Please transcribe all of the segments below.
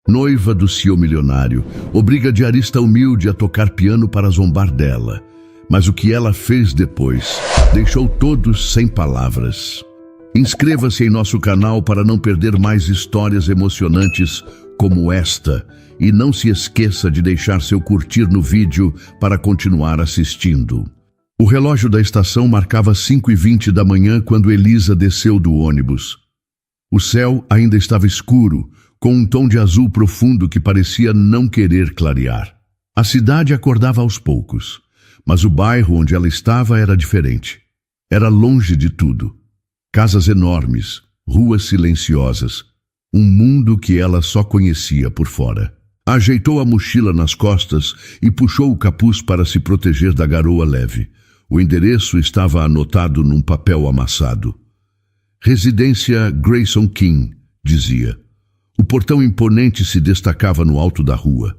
noiva do CEO milionário, obriga a diarista humilde a tocar piano para zombar dela. Mas o que ela fez depois deixou todos sem palavras. Inscreva-se em nosso canal para não perder mais histórias emocionantes como esta. E não se esqueça de deixar seu curtir no vídeo para continuar assistindo. O relógio da estação marcava 5h20 da manhã quando Elisa desceu do ônibus. O céu ainda estava escuro, com um tom de azul profundo que parecia não querer clarear. A cidade acordava aos poucos, mas o bairro onde ela estava era diferente. Era longe de tudo. Casas enormes, ruas silenciosas, um mundo que ela só conhecia por fora. Ajeitou a mochila nas costas e puxou o capuz para se proteger da garoa leve. O endereço estava anotado num papel amassado. Residência Grayson King, dizia. O portão imponente se destacava no alto da rua.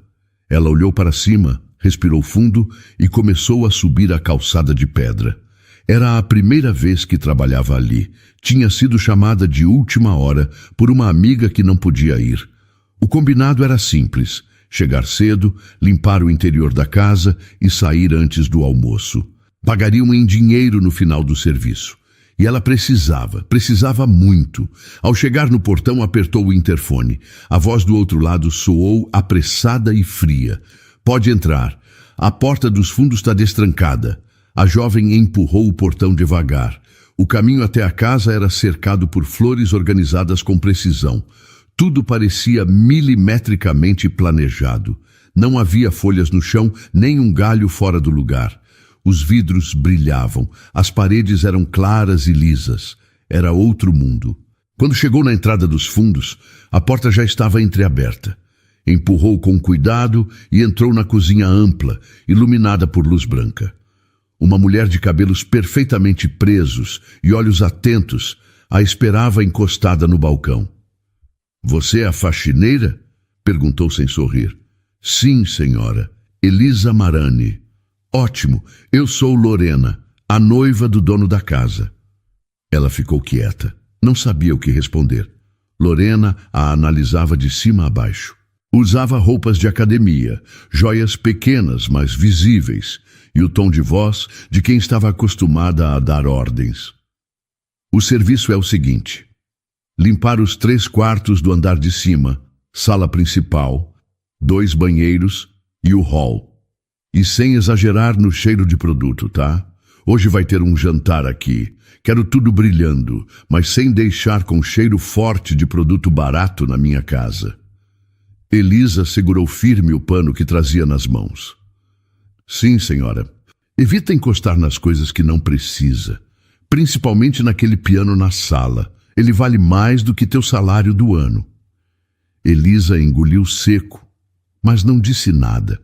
Ela olhou para cima, respirou fundo e começou a subir a calçada de pedra. Era a primeira vez que trabalhava ali. Tinha sido chamada de última hora por uma amiga que não podia ir. O combinado era simples: chegar cedo, limpar o interior da casa e sair antes do almoço. Pagariam em dinheiro no final do serviço. E ela precisava muito. Ao chegar no portão, apertou o interfone. A voz do outro lado soou apressada e fria. Pode entrar. A porta dos fundos está destrancada. A jovem empurrou o portão devagar. O caminho até a casa era cercado por flores organizadas com precisão. Tudo parecia milimetricamente planejado. Não havia folhas no chão, nem um galho fora do lugar. Os vidros brilhavam, as paredes eram claras e lisas. Era outro mundo. Quando chegou na entrada dos fundos, a porta já estava entreaberta. Empurrou com cuidado e entrou na cozinha ampla, iluminada por luz branca. Uma mulher de cabelos perfeitamente presos e olhos atentos a esperava encostada no balcão. "Você é a faxineira?" perguntou sem sorrir. "Sim, senhora. Elisa Marani." "Ótimo, eu sou Lorena, a noiva do dono da casa." Ela ficou quieta. Não sabia o que responder. Lorena a analisava de cima a baixo. Usava roupas de academia, joias pequenas, mas visíveis, e o tom de voz de quem estava acostumada a dar ordens. "O serviço é o seguinte: limpar os 3 quartos do andar de cima, sala principal, 2 banheiros e o hall. E sem exagerar no cheiro de produto, tá? Hoje vai ter um jantar aqui. Quero tudo brilhando, mas sem deixar com cheiro forte de produto barato na minha casa." Elisa segurou firme o pano que trazia nas mãos. "Sim, senhora. Evita encostar nas coisas que não precisa, principalmente naquele piano na sala. Ele vale mais do que teu salário do ano." Elisa engoliu seco, mas não disse nada.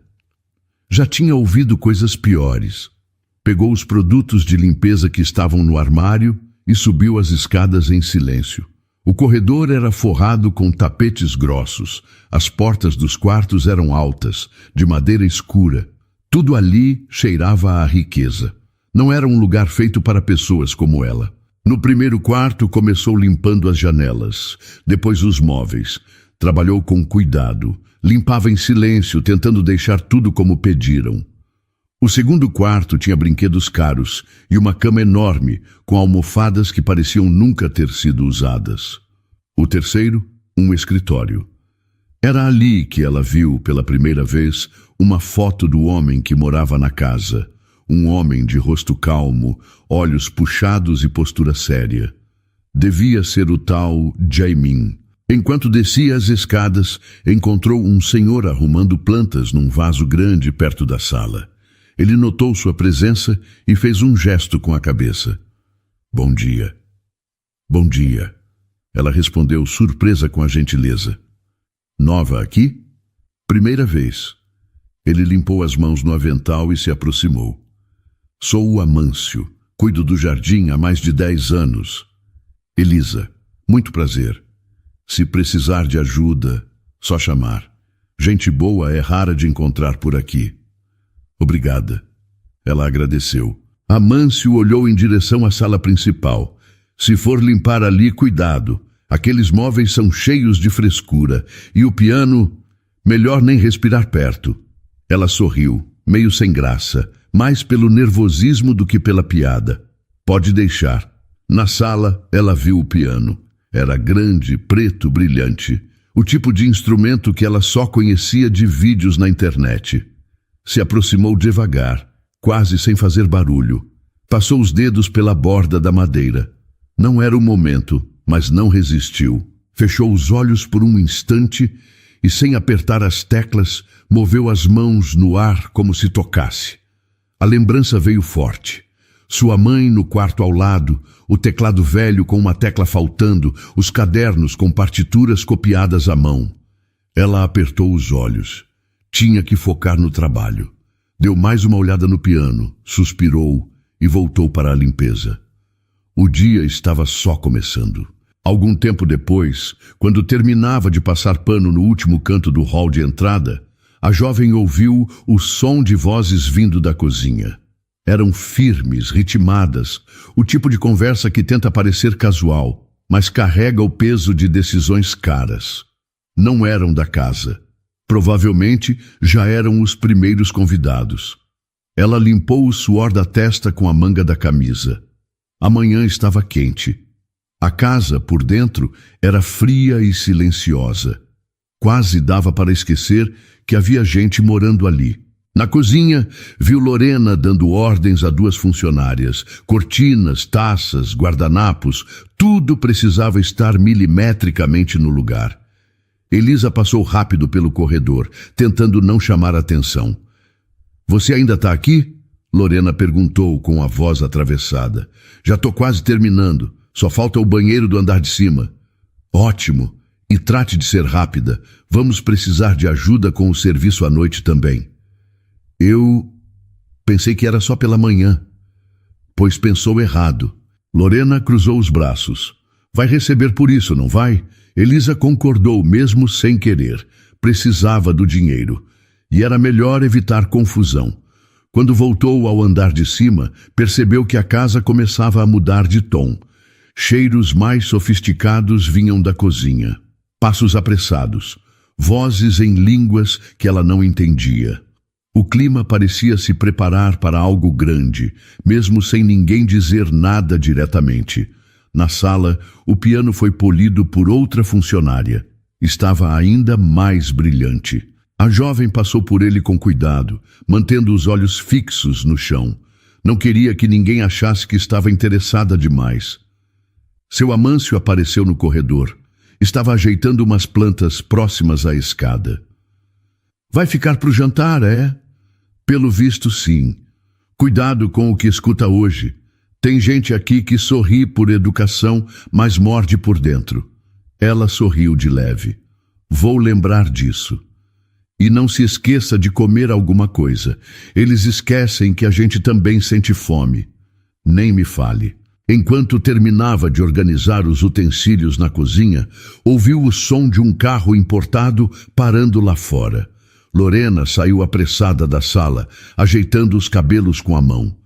Já tinha ouvido coisas piores. Pegou os produtos de limpeza que estavam no armário e subiu as escadas em silêncio. O corredor era forrado com tapetes grossos. As portas dos quartos eram altas, de madeira escura. Tudo ali cheirava a riqueza. Não era um lugar feito para pessoas como ela. No primeiro quarto, começou limpando as janelas, depois os móveis. Trabalhou com cuidado. Limpava em silêncio, tentando deixar tudo como pediram. O segundo quarto tinha brinquedos caros e uma cama enorme, com almofadas que pareciam nunca ter sido usadas. O terceiro, um escritório. Era ali que ela viu, pela primeira vez, uma foto do homem que morava na casa. Um homem de rosto calmo, olhos puxados e postura séria. Devia ser o tal Jae-min. Enquanto descia as escadas, encontrou um senhor arrumando plantas num vaso grande perto da sala. Ele notou sua presença e fez um gesto com a cabeça. "Bom dia." "Bom dia." Ela respondeu, surpresa com a gentileza. "Nova aqui?" "Primeira vez." Ele limpou as mãos no avental e se aproximou. "Sou o Amâncio. Cuido do jardim há mais de 10 anos. Elisa, muito prazer. Se precisar de ajuda, só chamar. Gente boa é rara de encontrar por aqui." "Obrigada." Ela agradeceu. Amâncio olhou em direção à sala principal. "Se for limpar ali, cuidado. Aqueles móveis são cheios de frescura, e o piano, melhor nem respirar perto. Ela sorriu, meio sem graça, mais pelo nervosismo do que pela piada. Pode deixar. Na sala, ela viu o piano. Era grande, preto, brilhante. O tipo de instrumento que ela só conhecia de vídeos na internet. Se aproximou devagar, quase sem fazer barulho. Passou os dedos pela borda da madeira. Não era o momento, mas não resistiu. Fechou os olhos por um instante e, sem apertar as teclas, moveu as mãos no ar como se tocasse. A lembrança veio forte. Sua mãe no quarto ao lado, o teclado velho com uma tecla faltando, os cadernos com partituras copiadas à mão. Ela apertou os olhos. Tinha que focar no trabalho. Deu mais uma olhada no piano, suspirou e voltou para a limpeza. O dia estava só começando. Algum tempo depois, quando terminava de passar pano no último canto do hall de entrada, a jovem ouviu o som de vozes vindo da cozinha. Eram firmes, ritmadas, o tipo de conversa que tenta parecer casual, mas carrega o peso de decisões caras. Não eram da casa. Provavelmente já eram os primeiros convidados. Ela limpou o suor da testa com a manga da camisa. A manhã estava quente. A casa, por dentro, era fria e silenciosa. Quase dava para esquecer que havia gente morando ali. Na cozinha, viu Lorena dando ordens a 2 funcionárias. Cortinas, taças, guardanapos, tudo precisava estar milimetricamente no lugar. Elisa passou rápido pelo corredor, tentando não chamar atenção. "Você ainda está aqui?" Lorena perguntou com a voz atravessada. "Já estou quase terminando. Só falta o banheiro do andar de cima." "Ótimo. E trate de ser rápida. Vamos precisar de ajuda com o serviço à noite também." Eu pensei que era só pela manhã. Pois pensou errado. Lorena cruzou os braços. "Vai receber por isso, não vai?" Elisa concordou, mesmo sem querer. Precisava do dinheiro. E era melhor evitar confusão. Quando voltou ao andar de cima, percebeu que a casa começava a mudar de tom. Cheiros mais sofisticados vinham da cozinha. Passos apressados. Vozes em línguas que ela não entendia. O clima parecia se preparar para algo grande, mesmo sem ninguém dizer nada diretamente. Na sala, o piano foi polido por outra funcionária. Estava ainda mais brilhante. A jovem passou por ele com cuidado, mantendo os olhos fixos no chão. Não queria que ninguém achasse que estava interessada demais. Seu Amâncio apareceu no corredor. Estava ajeitando umas plantas próximas à escada. "Vai ficar para o jantar, é?" "Pelo visto, sim. Cuidado com o que escuta hoje. Tem gente aqui que sorri por educação, mas morde por dentro." Ela sorriu de leve. "Vou lembrar disso. E não se esqueça de comer alguma coisa. Eles esquecem que a gente também sente fome. Nem me fale." Enquanto terminava de organizar os utensílios na cozinha, ouviu o som de um carro importado parando lá fora. Lorena saiu apressada da sala, ajeitando os cabelos com a mão.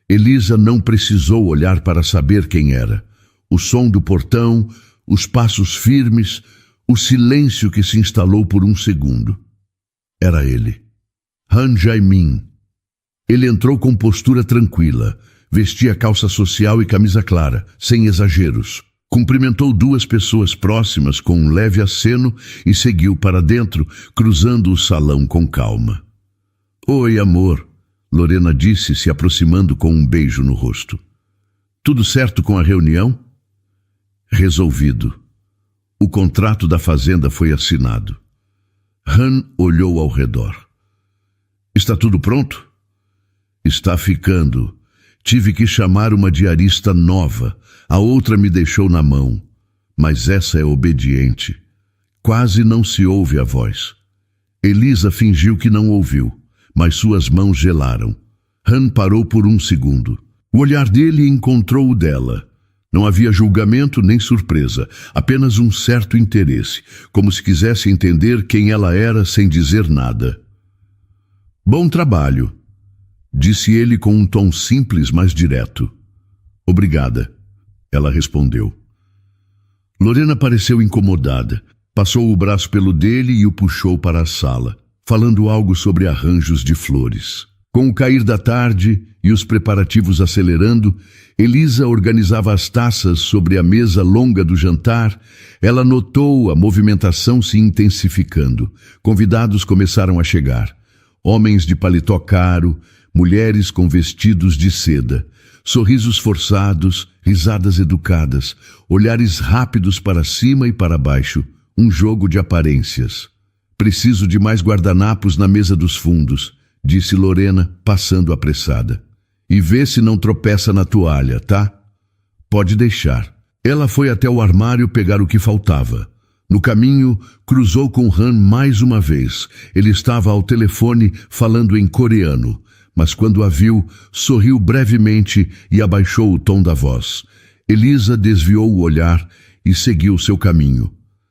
Elisa não precisou olhar para saber quem era. O som do portão, os passos firmes, o silêncio que se instalou por um segundo. Era ele. Han Jae-min. Ele entrou com postura tranquila. Vestia calça social e camisa clara, sem exageros. Cumprimentou 2 pessoas próximas com um leve aceno e seguiu para dentro, cruzando o salão com calma. "Oi, amor", Lorena disse, se aproximando com um beijo no rosto. "Tudo certo com a reunião?" "Resolvido. O contrato da fazenda foi assinado." Han olhou ao redor. "Está tudo pronto?" "Está ficando. Tive que chamar uma diarista nova. A outra me deixou na mão. Mas essa é obediente. Quase não se ouve a voz." Elisa fingiu que não ouviu, mas suas mãos gelaram. Han parou por um segundo. O olhar dele encontrou o dela. Não havia julgamento nem surpresa, apenas um certo interesse, como se quisesse entender quem ela era sem dizer nada. "Bom trabalho", disse ele com um tom simples, mas direto. "Obrigada", ela respondeu. Lorena pareceu incomodada. Passou o braço pelo dele e o puxou para a sala, falando algo sobre arranjos de flores. Com o cair da tarde e os preparativos acelerando, Elisa organizava as taças sobre a mesa longa do jantar. Ela notou a movimentação se intensificando. Convidados começaram a chegar. Homens de paletó caro, mulheres com vestidos de seda. Sorrisos forçados, risadas educadas, olhares rápidos para cima e para baixo. Um jogo de aparências. Preciso de mais guardanapos na mesa dos fundos, disse Lorena, passando apressada. E vê se não tropeça na toalha, tá? Pode deixar. Ela foi até o armário pegar o que faltava. No caminho, cruzou com Han mais uma vez. Ele estava ao telefone falando em coreano, mas quando a viu, sorriu brevemente e abaixou o tom da voz. Elisa desviou o olhar e seguiu seu caminho.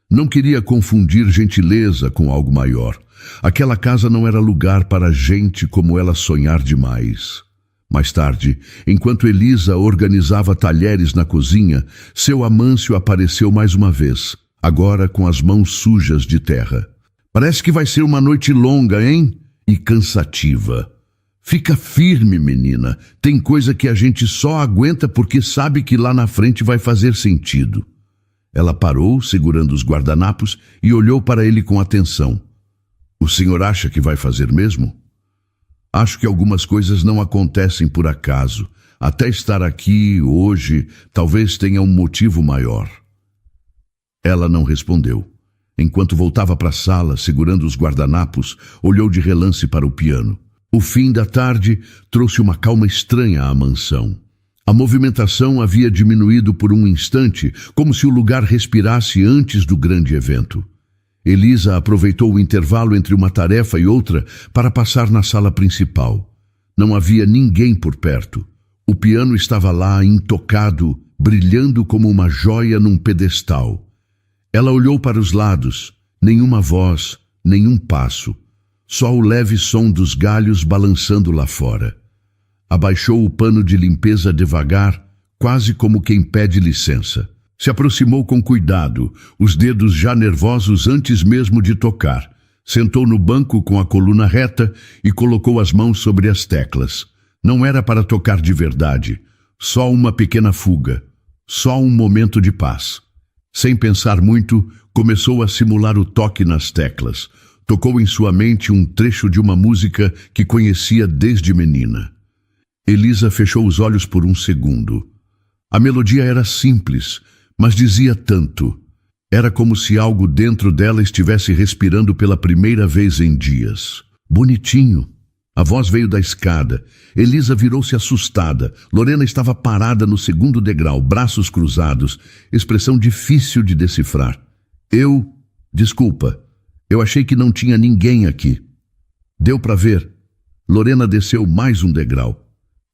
Não queria confundir gentileza com algo maior. Aquela casa não era lugar para gente como ela sonhar demais. Mais tarde, enquanto Elisa organizava talheres na cozinha, seu Amâncio apareceu mais uma vez, agora com as mãos sujas de terra. Parece que vai ser uma noite longa, hein? E cansativa. Fica firme, menina. Tem coisa que a gente só aguenta porque sabe que lá na frente vai fazer sentido. Ela parou, segurando os guardanapos, e olhou para ele com atenção. O senhor acha que vai fazer mesmo? Acho que algumas coisas não acontecem por acaso. Até estar aqui, hoje, talvez tenha um motivo maior. Ela não respondeu. Enquanto voltava para a sala, segurando os guardanapos, olhou de relance para o piano. O fim da tarde trouxe uma calma estranha à mansão. A movimentação havia diminuído por um instante, como se o lugar respirasse antes do grande evento. Elisa aproveitou o intervalo entre uma tarefa e outra para passar na sala principal. Não havia ninguém por perto. O piano estava lá, intocado, brilhando como uma joia num pedestal. Ela olhou para os lados. Nenhuma voz, nenhum passo. Só o leve som dos galhos balançando lá fora. Abaixou o pano de limpeza devagar, quase como quem pede licença. Se aproximou com cuidado, os dedos já nervosos antes mesmo de tocar. Sentou no banco com a coluna reta e colocou as mãos sobre as teclas. Não era para tocar de verdade, só uma pequena fuga, só um momento de paz. Sem pensar muito, começou a simular o toque nas teclas. Tocou em sua mente um trecho de uma música que conhecia desde menina. Elisa fechou os olhos por um segundo. A melodia era simples, mas dizia tanto. Era como se algo dentro dela estivesse respirando pela primeira vez em dias. Bonitinho. A voz veio da escada. Elisa virou-se assustada. Lorena estava parada no segundo degrau, braços cruzados, expressão difícil de decifrar. Desculpa, eu achei que não tinha ninguém aqui. Deu para ver. Lorena desceu mais um degrau.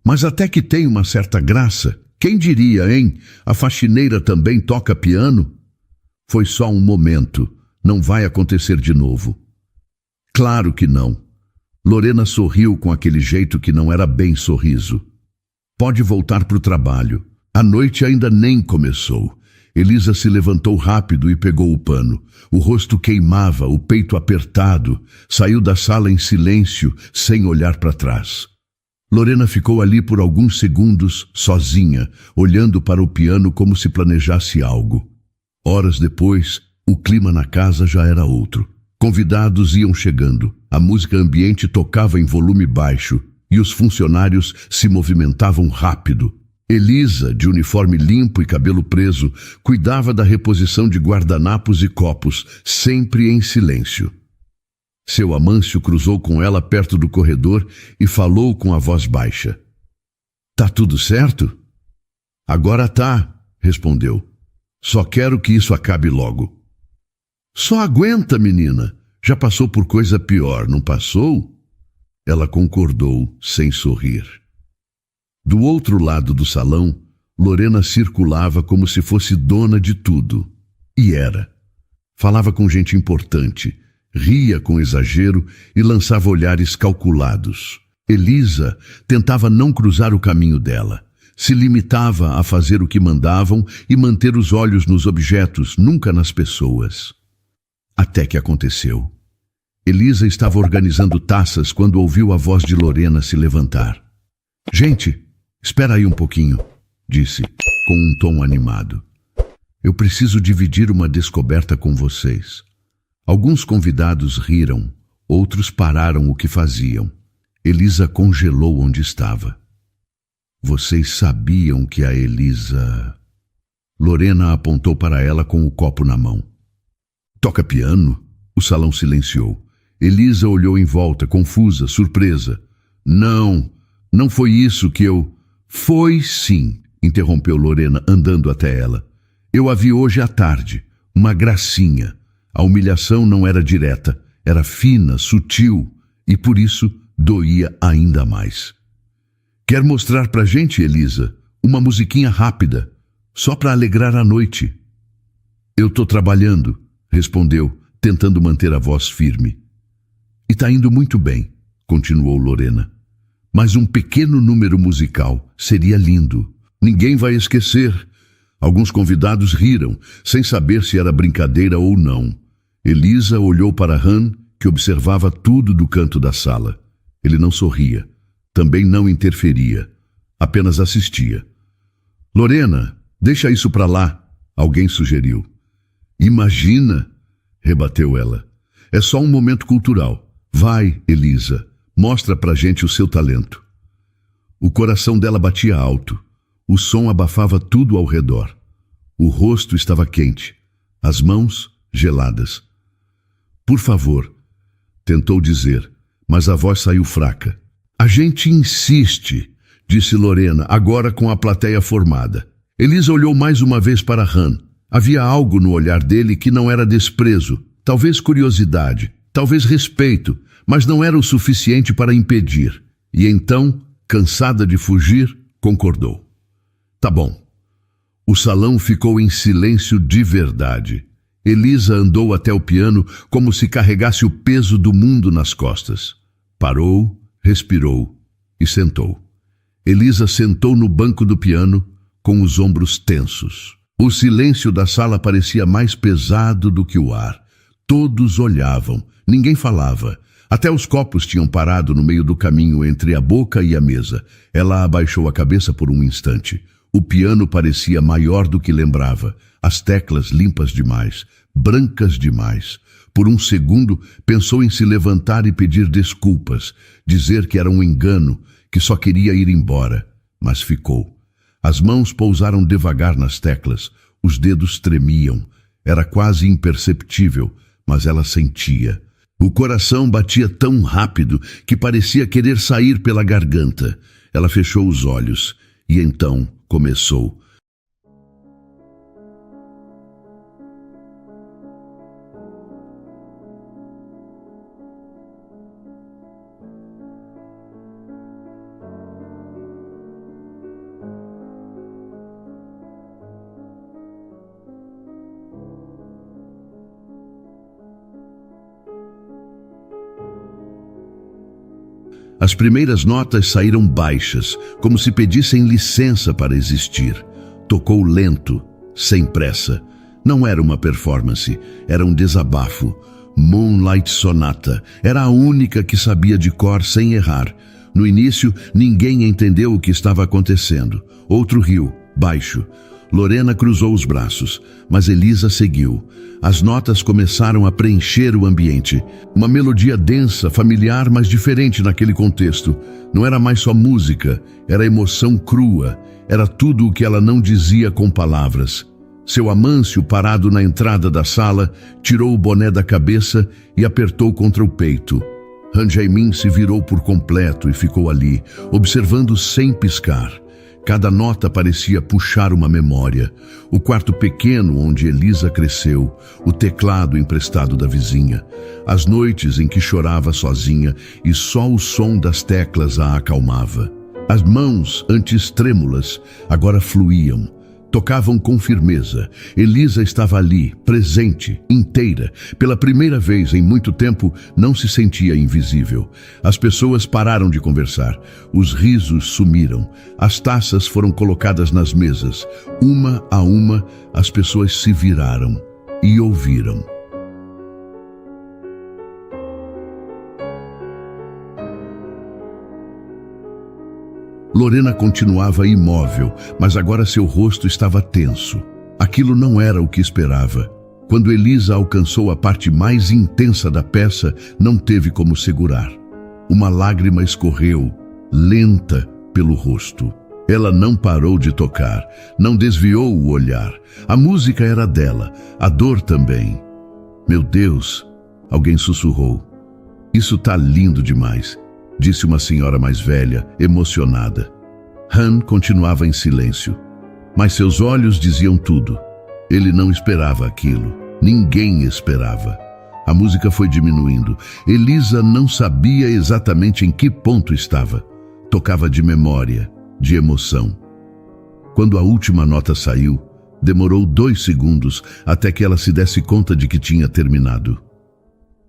Mas até que tem uma certa graça. Quem diria, hein? A faxineira também toca piano? Foi só um momento. Não vai acontecer de novo. Claro que não. Lorena sorriu com aquele jeito que não era bem sorriso. Pode voltar para o trabalho. A noite ainda nem começou. Elisa se levantou rápido e pegou o pano. O rosto queimava, o peito apertado. Saiu da sala em silêncio, sem olhar para trás. Lorena ficou ali por alguns segundos, sozinha, olhando para o piano como se planejasse algo. Horas depois, o clima na casa já era outro. Convidados iam chegando, a música ambiente tocava em volume baixo e os funcionários se movimentavam rápido. Elisa, de uniforme limpo e cabelo preso, cuidava da reposição de guardanapos e copos, sempre em silêncio. Seu Amâncio cruzou com ela perto do corredor e falou com a voz baixa. Tá tudo certo? Agora tá, respondeu. Só quero que isso acabe logo. Só aguenta, menina. Já passou por coisa pior, não passou? Ela concordou, sem sorrir. Do outro lado do salão, Lorena circulava como se fosse dona de tudo. E era. Falava com gente importante, ria com exagero e lançava olhares calculados. Elisa tentava não cruzar o caminho dela. Se limitava a fazer o que mandavam e manter os olhos nos objetos, nunca nas pessoas. Até que aconteceu. Elisa estava organizando taças quando ouviu a voz de Lorena se levantar. "Gente, espera aí um pouquinho", disse, com um tom animado. "Eu preciso dividir uma descoberta com vocês." Alguns convidados riram, outros pararam o que faziam. Elisa congelou onde estava. "Vocês sabiam que a Elisa..." Lorena apontou para ela com o copo na mão. "Toca piano?" O salão silenciou. Elisa olhou em volta, confusa, surpresa. Não foi isso que eu..." "Foi sim", interrompeu Lorena, andando até ela. "Eu a vi hoje à tarde, uma gracinha. A humilhação não era direta, era fina, sutil, e por isso doía ainda mais." "Quer mostrar pra gente, Elisa? Uma musiquinha rápida, só para alegrar a noite." "Eu tô trabalhando", respondeu, tentando manter a voz firme. "E tá indo muito bem", continuou Lorena. "Mas um pequeno número musical seria lindo. Ninguém vai esquecer." Alguns convidados riram, sem saber se era brincadeira ou não. Elisa olhou para Han, que observava tudo do canto da sala. Ele não sorria, também não interferia, apenas assistia. "Lorena, deixa isso para lá", alguém sugeriu. "Imagina", rebateu ela. "É só um momento cultural. Vai, Elisa, mostra pra gente o seu talento." O coração dela batia alto. O som abafava tudo ao redor. O rosto estava quente, as mãos geladas. "Por favor", tentou dizer, mas a voz saiu fraca. "A gente insiste", disse Lorena, agora com a plateia formada. Elisa olhou mais uma vez para Han. Havia algo no olhar dele que não era desprezo, talvez curiosidade, talvez respeito, mas não era o suficiente para impedir. E então, cansada de fugir, concordou. "Tá bom." O salão ficou em silêncio de verdade. Elisa andou até o piano como se carregasse o peso do mundo nas costas. Parou, respirou e sentou. Elisa sentou no banco do piano com os ombros tensos. O silêncio da sala parecia mais pesado do que o ar. Todos olhavam, ninguém falava. Até os copos tinham parado no meio do caminho entre a boca e a mesa. Ela abaixou a cabeça por um instante. O piano parecia maior do que lembrava. As teclas limpas demais, brancas demais. Por um segundo, pensou em se levantar e pedir desculpas, dizer que era um engano, que só queria ir embora. Mas ficou. As mãos pousaram devagar nas teclas, os dedos tremiam. Era quase imperceptível, mas ela sentia. O coração batia tão rápido que parecia querer sair pela garganta. Ela fechou os olhos e então começou. As primeiras notas saíram baixas, como se pedissem licença para existir. Tocou lento, sem pressa. Não era uma performance, era um desabafo. Moonlight Sonata era a única que sabia de cor sem errar. No início, ninguém entendeu o que estava acontecendo. Outro riu, baixo. Lorena cruzou os braços, mas Elisa seguiu. As notas começaram a preencher o ambiente. Uma melodia densa, familiar, mas diferente naquele contexto. Não era mais só música, era emoção crua. Era tudo o que ela não dizia com palavras. Seu Amâncio, parado na entrada da sala, tirou o boné da cabeça e apertou contra o peito. Han Jae-min se virou por completo e ficou ali, observando sem piscar. Cada nota parecia puxar uma memória. O quarto pequeno onde Elisa cresceu, o teclado emprestado da vizinha, as noites em que chorava sozinha e só o som das teclas a acalmava. As mãos, antes trêmulas, agora fluíam. Tocavam com firmeza. Elisa estava ali, presente, inteira. Pela primeira vez em muito tempo, não se sentia invisível. As pessoas pararam de conversar. Os risos sumiram. As taças foram colocadas nas mesas. Uma a uma, as pessoas se viraram e ouviram. Lorena continuava imóvel, mas agora seu rosto estava tenso. Aquilo não era o que esperava. Quando Elisa alcançou a parte mais intensa da peça, não teve como segurar. Uma lágrima escorreu, lenta, pelo rosto. Ela não parou de tocar, não desviou o olhar. A música era dela, a dor também. Meu Deus, alguém sussurrou. Isso tá lindo demais, disse uma senhora mais velha, emocionada. Han continuava em silêncio, mas seus olhos diziam tudo. Ele não esperava aquilo. Ninguém esperava. A música foi diminuindo. Elisa não sabia exatamente em que ponto estava. Tocava de memória, de emoção. Quando a última nota saiu, demorou 2 segundos até que ela se desse conta de que tinha terminado.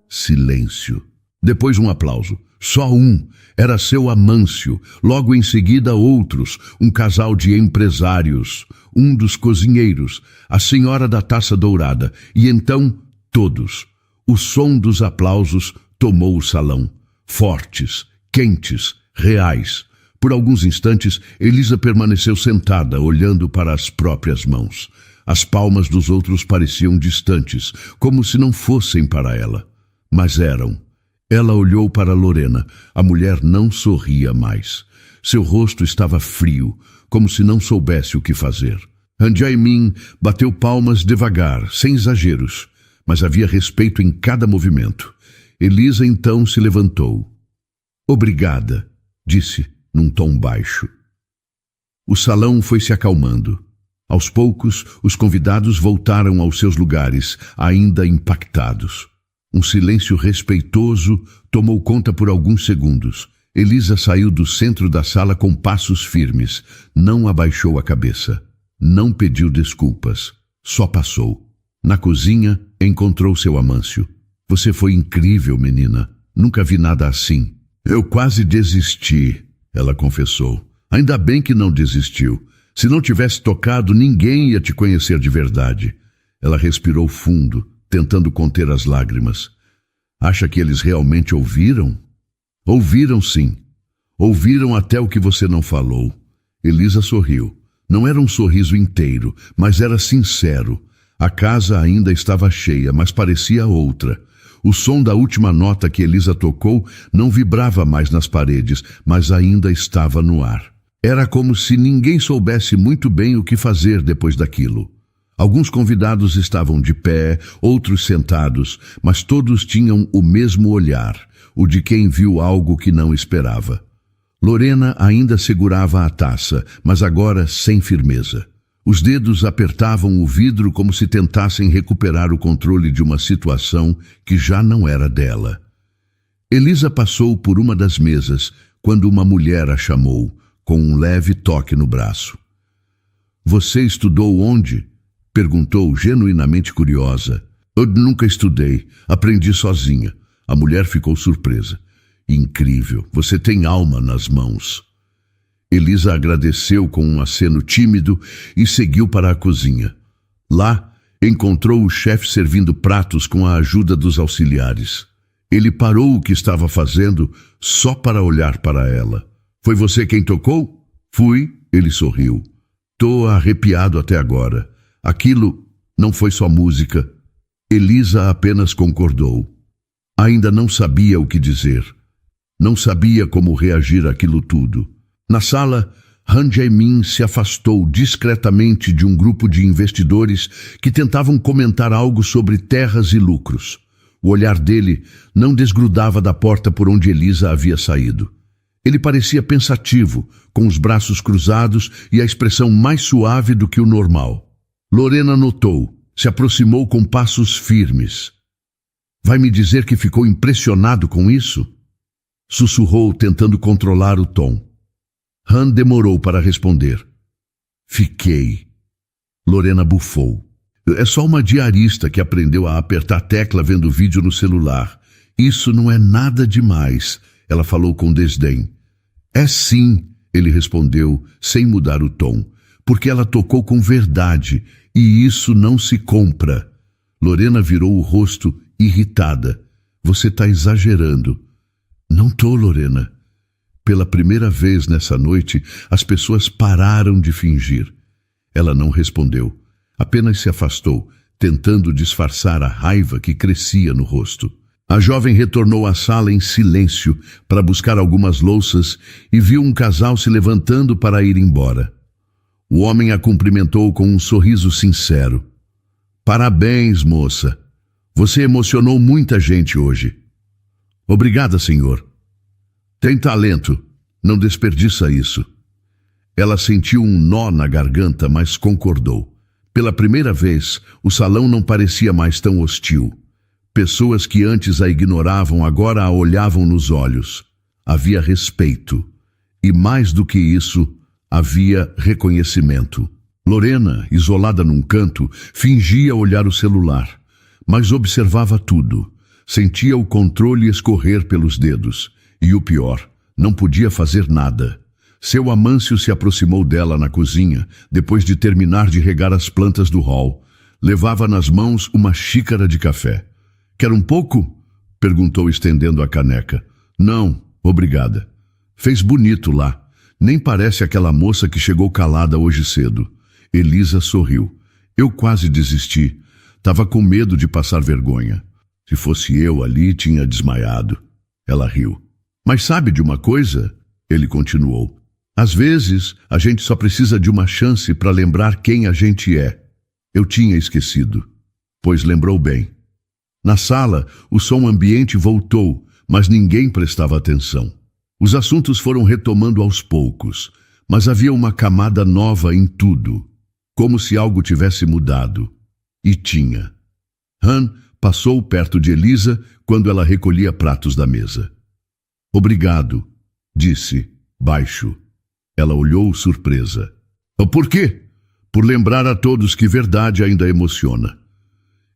Silêncio. Depois um aplauso. Só um. Era seu Amâncio. Logo em seguida outros. Um casal de empresários. Um dos cozinheiros. A senhora da taça dourada. E então, todos. O som dos aplausos tomou o salão. Fortes, quentes, reais. Por alguns instantes, Elisa permaneceu sentada, olhando para as próprias mãos. As palmas dos outros pareciam distantes, como se não fossem para ela. Mas eram. Ela olhou para Lorena. A mulher não sorria mais. Seu rosto estava frio, como se não soubesse o que fazer. Han Jae-min bateu palmas devagar, sem exageros, mas havia respeito em cada movimento. Elisa então se levantou. Obrigada, disse, num tom baixo. O salão foi se acalmando. Aos poucos, os convidados voltaram aos seus lugares, ainda impactados. Um silêncio respeitoso tomou conta por alguns segundos. Elisa saiu do centro da sala com passos firmes. Não abaixou a cabeça. Não pediu desculpas. Só passou. Na cozinha, encontrou seu Amâncio. Você foi incrível, menina. Nunca vi nada assim. Eu quase desisti, ela confessou. Ainda bem que não desistiu. Se não tivesse tocado, ninguém ia te conhecer de verdade. Ela respirou fundo, tentando conter as lágrimas. Acha que eles realmente ouviram? Ouviram, sim. Ouviram até o que você não falou. Elisa sorriu. Não era um sorriso inteiro, mas era sincero. A casa ainda estava cheia, mas parecia outra. O som da última nota que Elisa tocou não vibrava mais nas paredes, mas ainda estava no ar. Era como se ninguém soubesse muito bem o que fazer depois daquilo. Alguns convidados estavam de pé, outros sentados, mas todos tinham o mesmo olhar, o de quem viu algo que não esperava. Lorena ainda segurava a taça, mas agora sem firmeza. Os dedos apertavam o vidro como se tentassem recuperar o controle de uma situação que já não era dela. Elisa passou por uma das mesas quando uma mulher a chamou, com um leve toque no braço. Você estudou onde? Perguntou, genuinamente curiosa. Eu nunca estudei, aprendi sozinha. A mulher ficou surpresa. Incrível, você tem alma nas mãos. Elisa agradeceu com um aceno tímido e seguiu para a cozinha. Lá, encontrou o chefe servindo pratos com a ajuda dos auxiliares. Ele parou o que estava fazendo só para olhar para ela. Foi você quem tocou? Fui, ele sorriu. Tô arrepiado até agora. Aquilo não foi só música. Elisa apenas concordou. Ainda não sabia o que dizer. Não sabia como reagir àquilo tudo. Na sala, Han Jae-min se afastou discretamente de um grupo de investidores que tentavam comentar algo sobre terras e lucros. O olhar dele não desgrudava da porta por onde Elisa havia saído. Ele parecia pensativo, com os braços cruzados e a expressão mais suave do que o normal. Lorena notou, se aproximou com passos firmes. Vai me dizer que ficou impressionado com isso? Sussurrou, tentando controlar o tom. Han demorou para responder. Fiquei. Lorena bufou. É só uma diarista que aprendeu a apertar tecla vendo vídeo no celular. Isso não é nada demais, ela falou com desdém. É sim, ele respondeu, sem mudar o tom, porque ela tocou com verdade, e isso não se compra. Lorena virou o rosto, irritada. Você está exagerando. Não tô, Lorena. Pela primeira vez nessa noite, as pessoas pararam de fingir. Ela não respondeu, apenas se afastou, tentando disfarçar a raiva que crescia no rosto. A jovem retornou à sala em silêncio para buscar algumas louças e viu um casal se levantando para ir embora. O homem a cumprimentou com um sorriso sincero. Parabéns, moça. Você emocionou muita gente hoje. Obrigada, senhor. Tem talento. Não desperdiça isso. Ela sentiu um nó na garganta, mas concordou. Pela primeira vez, o salão não parecia mais tão hostil. Pessoas que antes a ignoravam agora a olhavam nos olhos. Havia respeito. E mais do que isso, havia reconhecimento. Lorena, isolada num canto, fingia olhar o celular, mas observava tudo. Sentia o controle escorrer pelos dedos. E o pior, não podia fazer nada. Seu Amâncio se aproximou dela na cozinha, depois de terminar de regar as plantas do hall. Levava nas mãos uma xícara de café. Quer um pouco? Perguntou, estendendo a caneca. Não, obrigada. Fez bonito lá. Nem parece aquela moça que chegou calada hoje cedo. Elisa sorriu. Eu quase desisti. Tava com medo de passar vergonha. Se fosse eu ali, tinha desmaiado. Ela riu. Mas sabe de uma coisa? Ele continuou. Às vezes, a gente só precisa de uma chance para lembrar quem a gente é. Eu tinha esquecido. Pois lembrou bem. Na sala, o som ambiente voltou, mas ninguém prestava atenção. Os assuntos foram retomando aos poucos, mas havia uma camada nova em tudo, como se algo tivesse mudado. E tinha. Han passou perto de Elisa quando ela recolhia pratos da mesa. Obrigado, disse, baixo. Ela olhou surpresa. Por quê? Por lembrar a todos que verdade ainda emociona.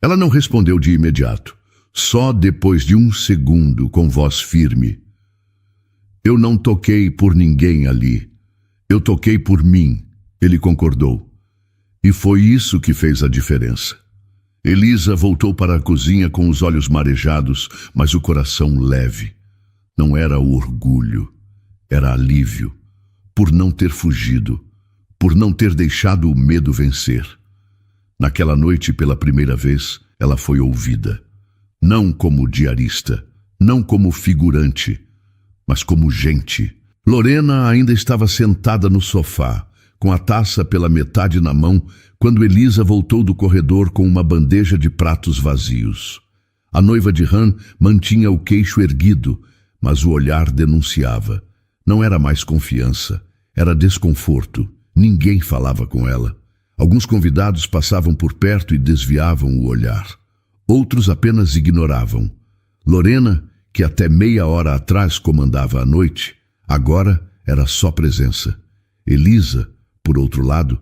Ela não respondeu de imediato, só depois de um segundo, com voz firme. Eu não toquei por ninguém ali. Eu toquei por mim, ele concordou. E foi isso que fez a diferença. Elisa voltou para a cozinha com os olhos marejados, mas o coração leve. Não era o orgulho, era alívio, por não ter fugido, por não ter deixado o medo vencer. Naquela noite, pela primeira vez, ela foi ouvida. Não como diarista, não como figurante, mas como gente. Lorena ainda estava sentada no sofá, com a taça pela metade na mão, quando Elisa voltou do corredor com uma bandeja de pratos vazios. A noiva de Han mantinha o queixo erguido, mas o olhar denunciava. Não era mais confiança, era desconforto. Ninguém falava com ela. Alguns convidados passavam por perto e desviavam o olhar. Outros apenas ignoravam. Lorena, que até meia hora atrás comandava a noite, agora era só presença. Elisa, por outro lado,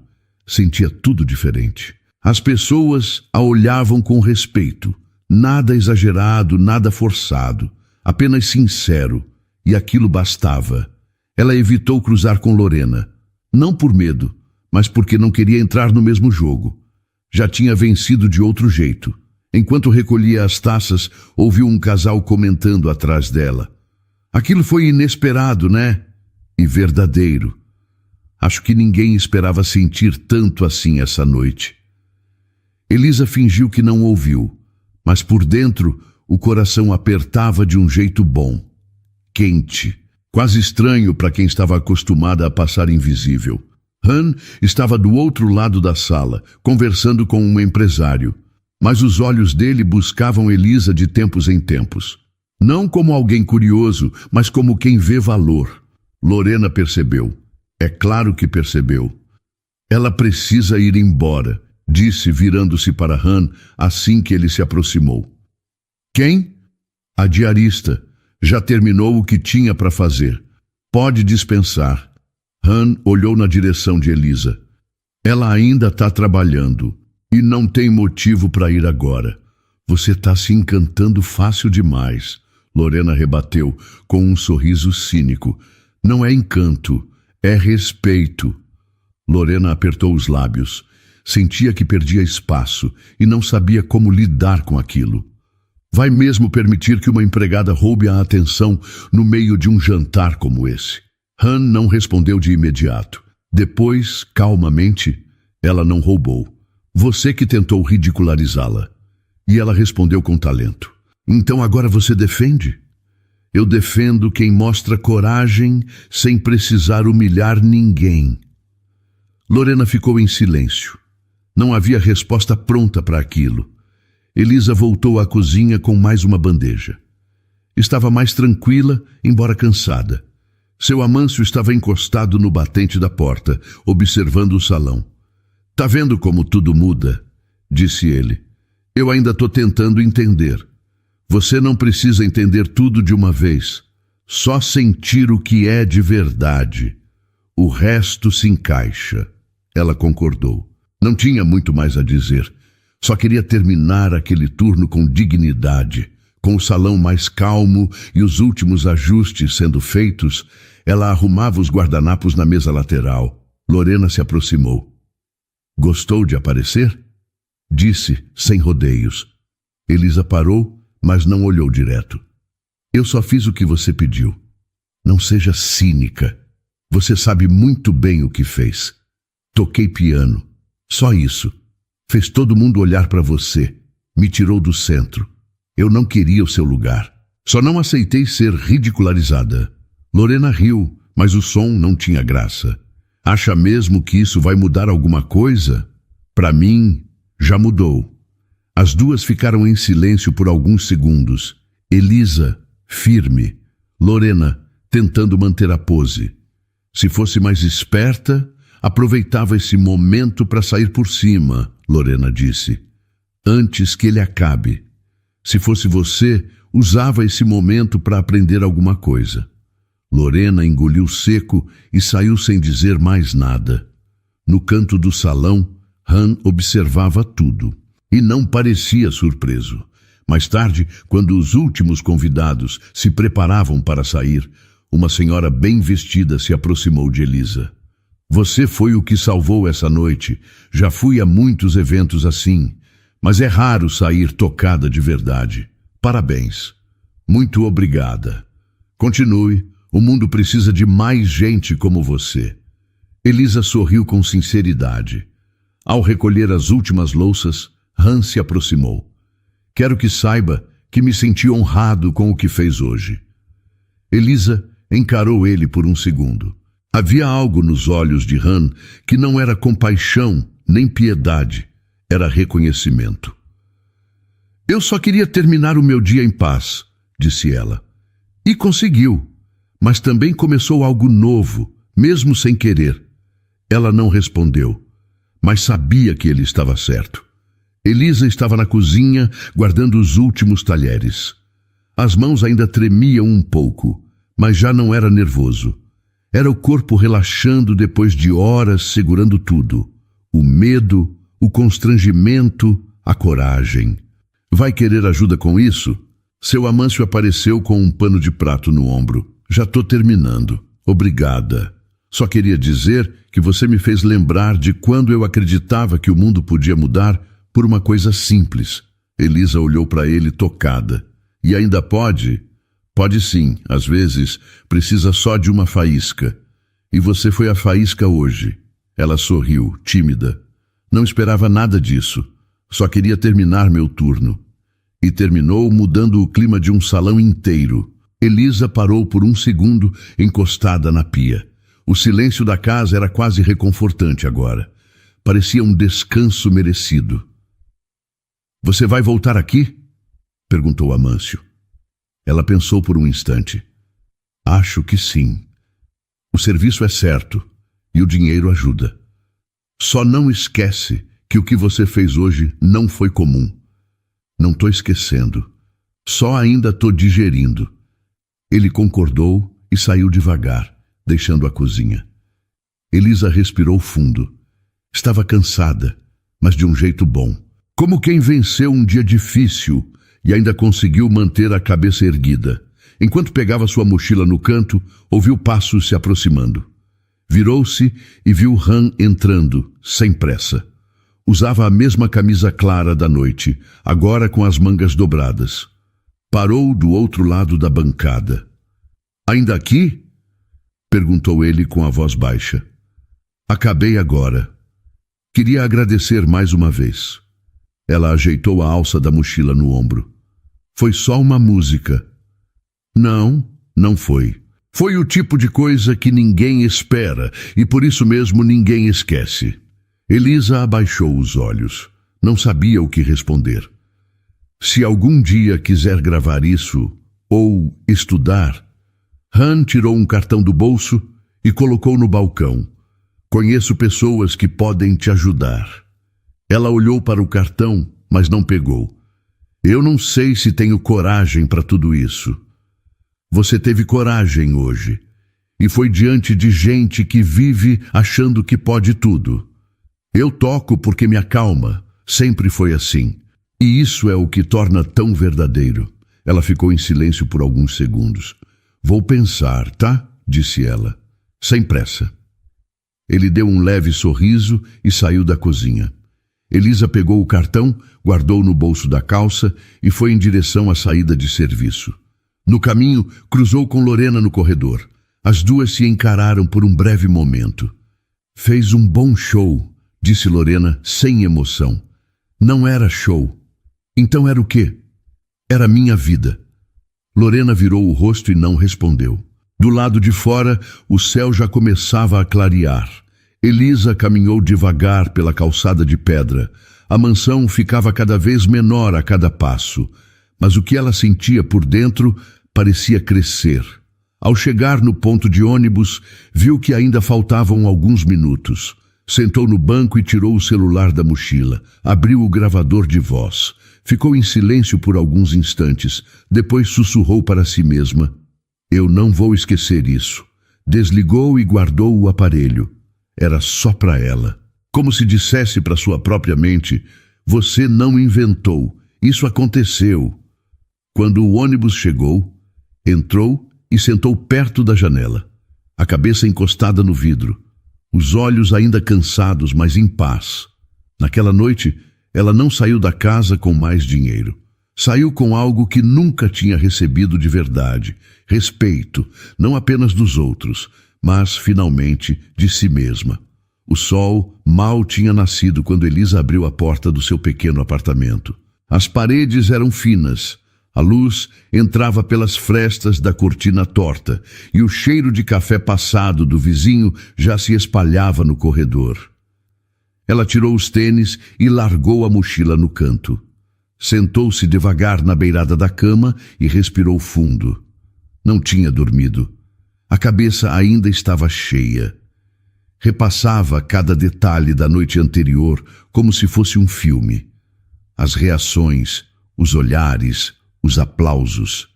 sentia tudo diferente. As pessoas a olhavam com respeito. Nada exagerado, nada forçado. Apenas sincero. E aquilo bastava. Ela evitou cruzar com Lorena. Não por medo, mas porque não queria entrar no mesmo jogo. Já tinha vencido de outro jeito. Enquanto recolhia as taças, ouviu um casal comentando atrás dela. Aquilo foi inesperado, né? E verdadeiro. Acho que ninguém esperava sentir tanto assim essa noite. Elisa fingiu que não ouviu, mas por dentro o coração apertava de um jeito bom. Quente, quase estranho para quem estava acostumada a passar invisível. Han estava do outro lado da sala, conversando com um empresário. Mas os olhos dele buscavam Elisa de tempos em tempos. Não como alguém curioso, mas como quem vê valor. Lorena percebeu. É claro que percebeu. Ela precisa ir embora, disse virando-se para Han assim que ele se aproximou. Quem? A diarista. Já terminou o que tinha para fazer. Pode dispensar. Han olhou na direção de Elisa. Ela ainda está trabalhando e não tem motivo para ir agora. Você está se encantando fácil demais, Lorena rebateu com um sorriso cínico. Não é encanto, é respeito. Lorena apertou os lábios. Sentia que perdia espaço e não sabia como lidar com aquilo. Vai mesmo permitir que uma empregada roube a atenção no meio de um jantar como esse? Han não respondeu de imediato. Depois, calmamente, ela não roubou. Você que tentou ridicularizá-la. E ela respondeu com talento. Então agora você defende? Eu defendo quem mostra coragem sem precisar humilhar ninguém. Lorena ficou em silêncio. Não havia resposta pronta para aquilo. Elisa voltou à cozinha com mais uma bandeja. Estava mais tranquila, embora cansada. Seu Amâncio estava encostado no batente da porta, observando o salão. Tá vendo como tudo muda? Disse ele. Eu ainda estou tentando entender. Você não precisa entender tudo de uma vez. Só sentir o que é de verdade. O resto se encaixa. Ela concordou. Não tinha muito mais a dizer. Só queria terminar aquele turno com dignidade. Com o salão mais calmo e os últimos ajustes sendo feitos, ela arrumava os guardanapos na mesa lateral. Lorena se aproximou. Gostou de aparecer? Disse, sem rodeios. Elisa parou, mas não olhou direto. Eu só fiz o que você pediu. Não seja cínica. Você sabe muito bem o que fez. Toquei piano. Só isso. Fez todo mundo olhar para você. Me tirou do centro. Eu não queria o seu lugar. Só não aceitei ser ridicularizada. Lorena riu, mas o som não tinha graça. Acha mesmo que isso vai mudar alguma coisa? Para mim, já mudou. As duas ficaram em silêncio por alguns segundos. Elisa, firme. Lorena, tentando manter a pose. Se fosse mais esperta, aproveitava esse momento para sair por cima, Lorena disse. Antes que ele acabe. Se fosse você, usava esse momento para aprender alguma coisa. Lorena engoliu seco e saiu sem dizer mais nada. No canto do salão, Han observava tudo. E não parecia surpreso. Mais tarde, quando os últimos convidados se preparavam para sair, uma senhora bem vestida se aproximou de Elisa. Você foi o que salvou essa noite. Já fui a muitos eventos assim, mas é raro sair tocada de verdade. Parabéns. Muito obrigada. Continue. O mundo precisa de mais gente como você. Elisa sorriu com sinceridade. Ao recolher as últimas louças, Han se aproximou. Quero que saiba que me senti honrado com o que fez hoje. Elisa encarou ele por um segundo. Havia algo nos olhos de Han que não era compaixão nem piedade, era reconhecimento. Eu só queria terminar o meu dia em paz, disse ela. E conseguiu, mas também começou algo novo, mesmo sem querer. Ela não respondeu, mas sabia que ele estava certo. Elisa estava na cozinha, guardando os últimos talheres. As mãos ainda tremiam um pouco, mas já não era nervoso. Era o corpo relaxando depois de horas segurando tudo. O medo, o constrangimento, a coragem. Vai querer ajuda com isso? Seu Amâncio apareceu com um pano de prato no ombro. Já estou terminando. Obrigada. Só queria dizer que você me fez lembrar de quando eu acreditava que o mundo podia mudar por uma coisa simples. Elisa olhou para ele tocada. E ainda pode? Pode sim, às vezes precisa só de uma faísca. E você foi a faísca hoje. Ela sorriu, tímida. Não esperava nada disso. Só queria terminar meu turno. E terminou mudando o clima de um salão inteiro. Elisa parou por um segundo, encostada na pia. O silêncio da casa era quase reconfortante agora. Parecia um descanso merecido. Você vai voltar aqui? Perguntou Amâncio. Ela pensou por um instante. Acho que sim. O serviço é certo e o dinheiro ajuda. Só não esquece que o que você fez hoje não foi comum. Não estou esquecendo. Só ainda estou digerindo. Ele concordou e saiu devagar, deixando a cozinha. Elisa respirou fundo. Estava cansada, mas de um jeito bom. Como quem venceu um dia difícil e ainda conseguiu manter a cabeça erguida. Enquanto pegava sua mochila no canto, ouviu passos se aproximando. Virou-se e viu Han entrando, sem pressa. Usava a mesma camisa clara da noite, agora com as mangas dobradas. Parou do outro lado da bancada. "Ainda aqui?" perguntou ele com a voz baixa. "Acabei agora. Queria agradecer mais uma vez." Ela ajeitou a alça da mochila no ombro. "Foi só uma música." "Não, não foi. Foi o tipo de coisa que ninguém espera e por isso mesmo ninguém esquece." Elisa abaixou os olhos. Não sabia o que responder. Se algum dia quiser gravar isso, ou estudar... Han tirou um cartão do bolso e colocou no balcão. "Conheço pessoas que podem te ajudar." Ela olhou para o cartão, mas não pegou. "Eu não sei se tenho coragem para tudo isso." "Você teve coragem hoje. E foi diante de gente que vive achando que pode tudo. Eu toco porque me acalma. Sempre foi assim. E isso é o que torna tão verdadeiro." Ela ficou em silêncio por alguns segundos. "Vou pensar, tá?" disse ela, sem pressa. Ele deu um leve sorriso e saiu da cozinha. Elisa pegou o cartão, guardou no bolso da calça e foi em direção à saída de serviço. No caminho, cruzou com Lorena no corredor. As duas se encararam por um breve momento. "Fez um bom show", disse Lorena sem emoção. "Não era show. Então era o quê?" "Era minha vida." Lorena virou o rosto e não respondeu. Do lado de fora, o céu já começava a clarear. Elisa caminhou devagar pela calçada de pedra. A mansão ficava cada vez menor a cada passo, mas o que ela sentia por dentro parecia crescer. Ao chegar no ponto de ônibus, viu que ainda faltavam alguns minutos. Sentou no banco e tirou o celular da mochila. Abriu o gravador de voz. Ficou em silêncio por alguns instantes. Depois sussurrou para si mesma: "Eu não vou esquecer isso." Desligou e guardou o aparelho. Era só para ela. Como se dissesse para sua própria mente: "Você não inventou. Isso aconteceu." Quando o ônibus chegou, entrou e sentou perto da janela, a cabeça encostada no vidro, os olhos ainda cansados, mas em paz. Naquela noite, ela não saiu da casa com mais dinheiro. Saiu com algo que nunca tinha recebido de verdade: respeito, não apenas dos outros, mas, finalmente, de si mesma. O sol mal tinha nascido quando Elisa abriu a porta do seu pequeno apartamento. As paredes eram finas, a luz entrava pelas frestas da cortina torta e o cheiro de café passado do vizinho já se espalhava no corredor. Ela tirou os tênis e largou a mochila no canto. Sentou-se devagar na beirada da cama e respirou fundo. Não tinha dormido. A cabeça ainda estava cheia. Repassava cada detalhe da noite anterior como se fosse um filme. As reações, os olhares, os aplausos.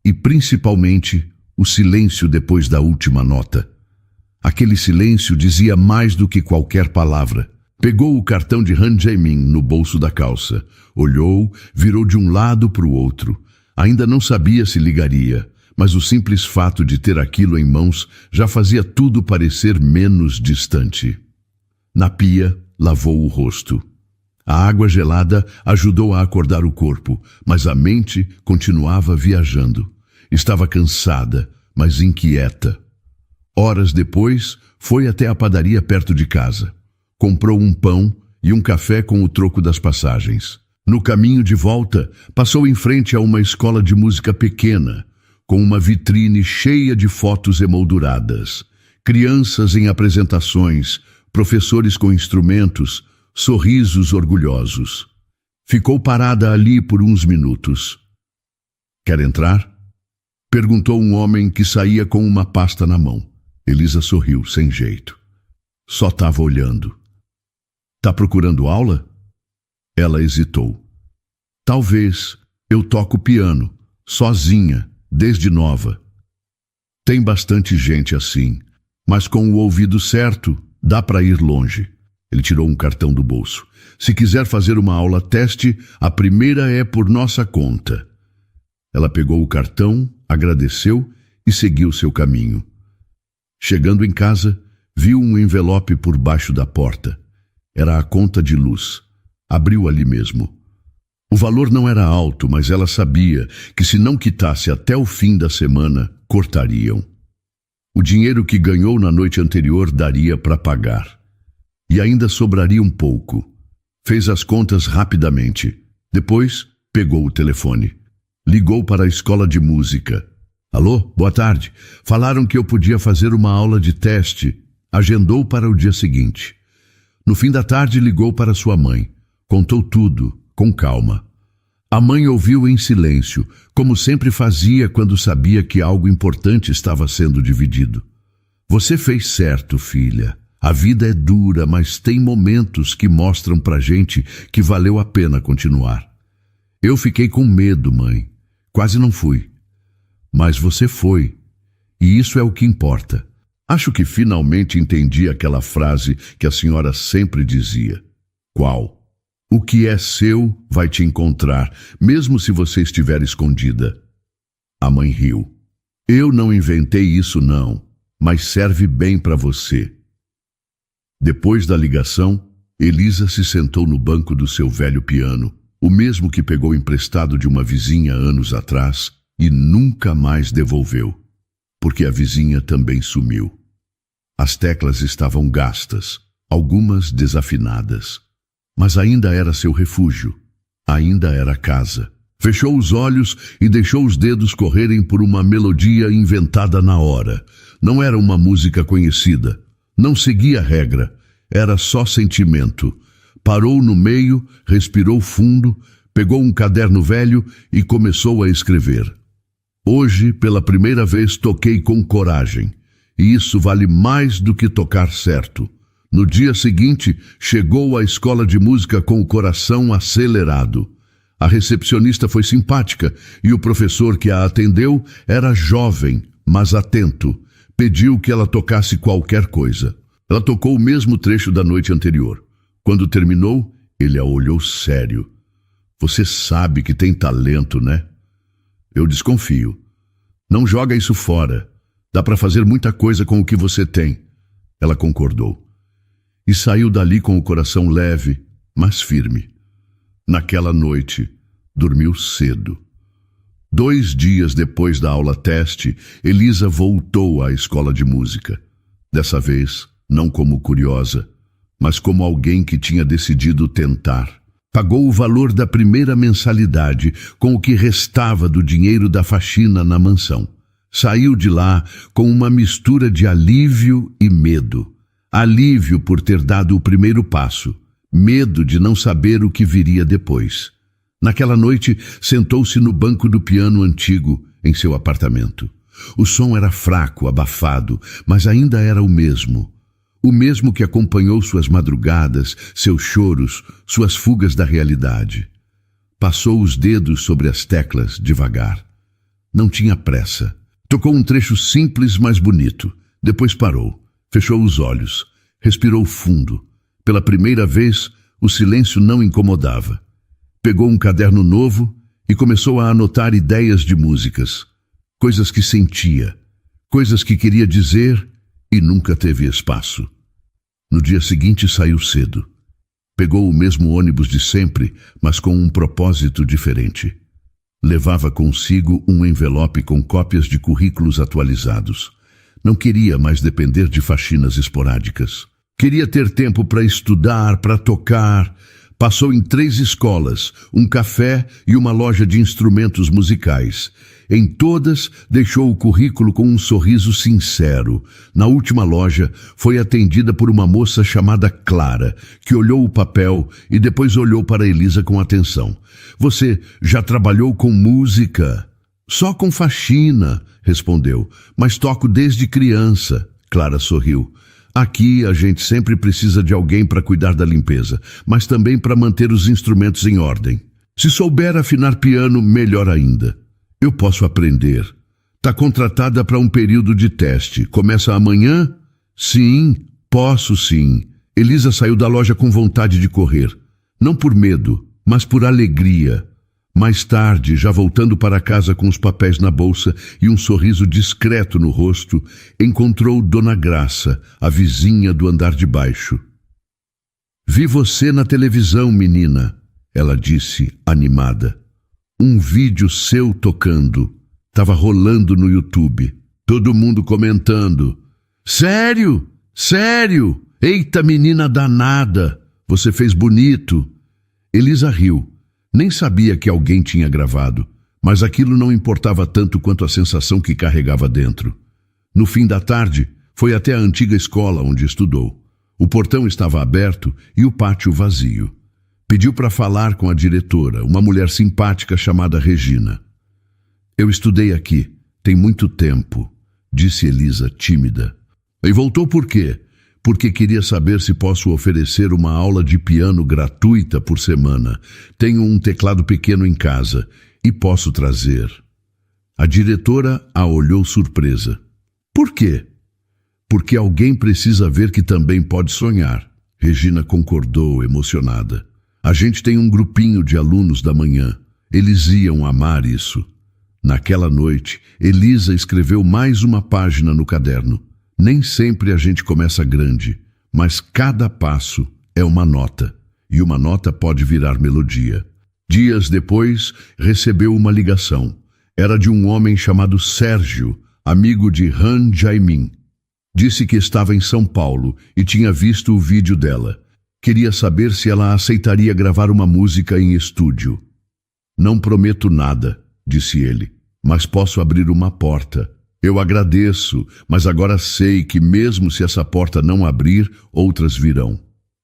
E principalmente o silêncio depois da última nota. Aquele silêncio dizia mais do que qualquer palavra. Pegou o cartão de Han Jae-min no bolso da calça. Olhou, virou de um lado para o outro. Ainda não sabia se ligaria, mas o simples fato de ter aquilo em mãos já fazia tudo parecer menos distante. Na pia, lavou o rosto. A água gelada ajudou a acordar o corpo, mas a mente continuava viajando. Estava cansada, mas inquieta. Horas depois, foi até a padaria perto de casa. Comprou um pão e um café com o troco das passagens. No caminho de volta, passou em frente a uma escola de música pequena, com uma vitrine cheia de fotos emolduradas. Crianças em apresentações, professores com instrumentos, sorrisos orgulhosos. Ficou parada ali por uns minutos. "Quer entrar?" perguntou um homem que saía com uma pasta na mão. Elisa sorriu, sem jeito. Só estava olhando. "Tá procurando aula?" Ela hesitou. "Talvez. Eu toco piano, sozinha, desde nova." "Tem bastante gente assim, mas com o ouvido certo, dá para ir longe." Ele tirou um cartão do bolso. Se quiser fazer uma aula teste, a primeira é por nossa conta. Ela pegou o cartão, agradeceu e seguiu seu caminho. Chegando em casa, viu um envelope por baixo da porta. Era a conta de luz. Abriu ali mesmo. O valor não era alto, mas ela sabia que se não quitasse até o fim da semana, cortariam. O dinheiro que ganhou na noite anterior daria para pagar. E ainda sobraria um pouco. Fez as contas rapidamente. Depois, pegou o telefone. Ligou para a escola de música. Alô, boa tarde. Falaram que eu podia fazer uma aula de teste. Agendou para o dia seguinte. No fim da tarde, ligou para sua mãe. Contou tudo, com calma. A mãe ouviu em silêncio, como sempre fazia quando sabia que algo importante estava sendo dividido. Você fez certo, filha. A vida é dura, mas tem momentos que mostram pra gente que valeu a pena continuar. Eu fiquei com medo, mãe. Quase não fui. Mas você foi. E isso é o que importa. Acho que finalmente entendi aquela frase que a senhora sempre dizia. Qual? O que é seu vai te encontrar, mesmo se você estiver escondida. A mãe riu. Eu não inventei isso não, mas serve bem para você. Depois da ligação, Elisa se sentou no banco do seu velho piano, o mesmo que pegou emprestado de uma vizinha anos atrás e nunca mais devolveu, porque a vizinha também sumiu. As teclas estavam gastas, algumas desafinadas. Mas ainda era seu refúgio, ainda era casa. Fechou os olhos e deixou os dedos correrem por uma melodia inventada na hora. Não era uma música conhecida, não seguia regra, era só sentimento. Parou no meio, respirou fundo, pegou um caderno velho e começou a escrever. Hoje, pela primeira vez, toquei com coragem, e isso vale mais do que tocar certo. No dia seguinte, chegou à escola de música com o coração acelerado. A recepcionista foi simpática e o professor que a atendeu era jovem, mas atento. Pediu que ela tocasse qualquer coisa. Ela tocou o mesmo trecho da noite anterior. Quando terminou, ele a olhou sério. Você sabe que tem talento, né? Eu desconfio. Não joga isso fora. Dá para fazer muita coisa com o que você tem. Ela concordou. E saiu dali com o coração leve, mas firme. Naquela noite, dormiu cedo. 2 dias depois da aula teste, Elisa voltou à escola de música. Dessa vez, não como curiosa, mas como alguém que tinha decidido tentar. Pagou o valor da primeira mensalidade com o que restava do dinheiro da faxina na mansão. Saiu de lá com uma mistura de alívio e medo. Alívio por ter dado o primeiro passo, medo de não saber o que viria depois. Naquela noite, sentou-se no banco do piano antigo em seu apartamento. O som era fraco, abafado, mas ainda era o mesmo. O mesmo que acompanhou suas madrugadas, seus choros, suas fugas da realidade. Passou os dedos sobre as teclas devagar. Não tinha pressa. Tocou um trecho simples, mas bonito. Depois parou. Fechou os olhos, respirou fundo. Pela primeira vez, o silêncio não incomodava. Pegou um caderno novo e começou a anotar ideias de músicas. Coisas que sentia, coisas que queria dizer e nunca teve espaço. No dia seguinte saiu cedo. Pegou o mesmo ônibus de sempre, mas com um propósito diferente. Levava consigo um envelope com cópias de currículos atualizados. Não queria mais depender de faxinas esporádicas. Queria ter tempo para estudar, para tocar. Passou em 3 escolas, um café e uma loja de instrumentos musicais. Em todas, deixou o currículo com um sorriso sincero. Na última loja, foi atendida por uma moça chamada Clara, que olhou o papel e depois olhou para Elisa com atenção. Você já trabalhou com música? Só com faxina, respondeu, mas toco desde criança. Clara sorriu. Aqui a gente sempre precisa de alguém para cuidar da limpeza, mas também para manter os instrumentos em ordem. Se souber afinar piano, melhor ainda. Eu posso aprender. Tá contratada para um período de teste. Começa amanhã? Sim, posso sim. Elisa saiu da loja com vontade de correr. Não por medo, mas por alegria. Mais tarde, já voltando para casa com os papéis na bolsa e um sorriso discreto no rosto, encontrou Dona Graça, a vizinha do andar de baixo. Vi você na televisão, menina, ela disse, animada. Um vídeo seu tocando. Tava rolando no YouTube. Todo mundo comentando. Sério? Sério? Eita, menina danada! Você fez bonito. Elisa riu. Nem sabia que alguém tinha gravado, mas aquilo não importava tanto quanto a sensação que carregava dentro. No fim da tarde, foi até a antiga escola onde estudou. O portão estava aberto e o pátio vazio. Pediu para falar com a diretora, uma mulher simpática chamada Regina. Eu estudei aqui, tem muito tempo, disse Elisa, tímida. E voltou por quê? Porque queria saber se posso oferecer uma aula de piano gratuita por semana. Tenho um teclado pequeno em casa e posso trazer. A diretora a olhou surpresa. Por quê? Porque alguém precisa ver que também pode sonhar. Regina concordou, emocionada. A gente tem um grupinho de alunos da manhã. Eles iam amar isso. Naquela noite, Elisa escreveu mais uma página no caderno. Nem sempre a gente começa grande, mas cada passo é uma nota, e uma nota pode virar melodia. Dias depois, recebeu uma ligação. Era de um homem chamado Sérgio, amigo de Han Jaimin. Disse que estava em São Paulo e tinha visto o vídeo dela. Queria saber se ela aceitaria gravar uma música em estúdio. Não prometo nada, disse ele, mas posso abrir uma porta. Eu agradeço, mas agora sei que mesmo se essa porta não abrir, outras virão.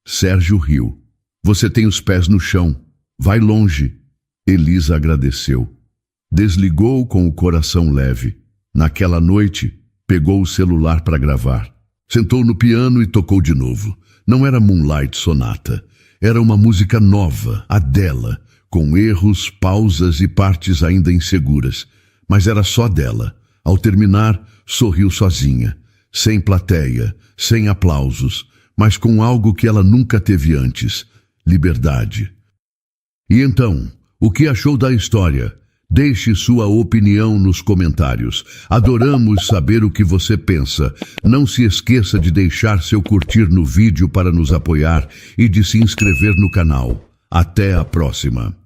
Sérgio riu. Você tem os pés no chão. Vai longe. Elisa agradeceu. Desligou com o coração leve. Naquela noite, pegou o celular para gravar. Sentou no piano e tocou de novo. Não era Moonlight Sonata. Era uma música nova, a dela, com erros, pausas e partes ainda inseguras. Mas era só dela. Ao terminar, sorriu sozinha, sem plateia, sem aplausos, mas com algo que ela nunca teve antes, liberdade. E então, o que achou da história? Deixe sua opinião nos comentários. Adoramos saber o que você pensa. Não se esqueça de deixar seu curtir no vídeo para nos apoiar e de se inscrever no canal. Até a próxima!